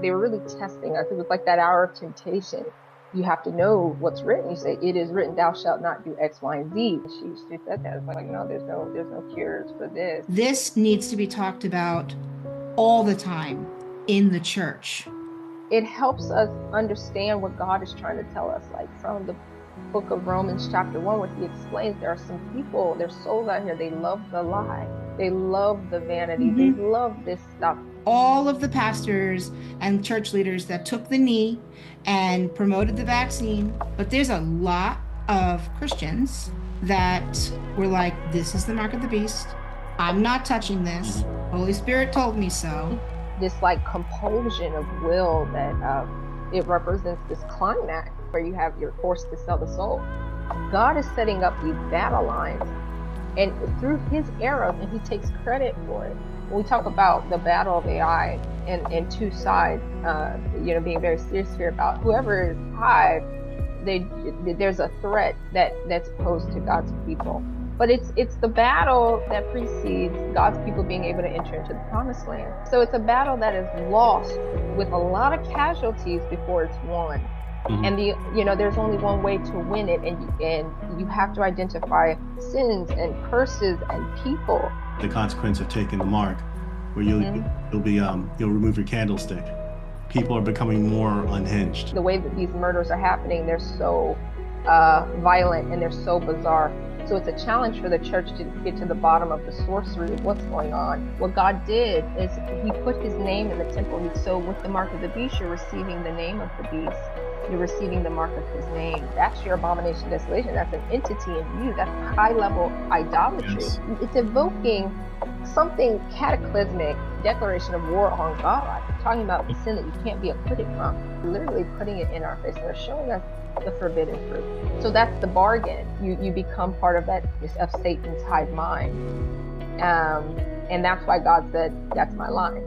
they were really testing us. It was like that hour of temptation. You have to know what's written. You say, it is written, thou shalt not do X, Y, and Z. She said that. It's like, no, there's no cures for this. This needs to be talked about all the time in the church. It helps us understand what God is trying to tell us, like from the book of Romans chapter 1, where he explains there are some people, their souls out here, they love the lie. They love the vanity. They love this stuff. All of the pastors and church leaders that took the knee and promoted the vaccine, but there's a lot of Christians that were like, this is the mark of the beast. I'm not touching this. Holy Spirit told me so. This like compulsion of will that it represents this climax where you're forced to sell the soul. God is setting up these battle lines, and through his arrows, and he takes credit for it. When we talk about the Battle of A.I. and two sides, being very serious here about whoever is high, there's a threat that's posed to God's people. But it's the battle that precedes God's people being able to enter into the promised land. So it's a battle that is lost with a lot of casualties before it's won. And there's only one way to win it, and you have to identify sins and curses and people. The consequence of taking the mark, where you'll remove your candlestick. People are becoming more unhinged. The way that these murders are happening, they're so violent and they're so bizarre. So it's a challenge for the church to get to the bottom of the sorcery of what's going on. What God did is he put his name in the temple. So with the mark of the beast, you're receiving the name of the beast. You're receiving the mark of his name. That's your abomination, desolation. That's an entity in you. That's high-level idolatry. Yes. It's evoking something cataclysmic, declaration of war on God. Talking about the sin that you can't be acquitted from. Literally putting it in our face. And they're showing us the forbidden fruit. So that's the bargain. You become part of Satan's hive mind. And that's why God said, that's my line.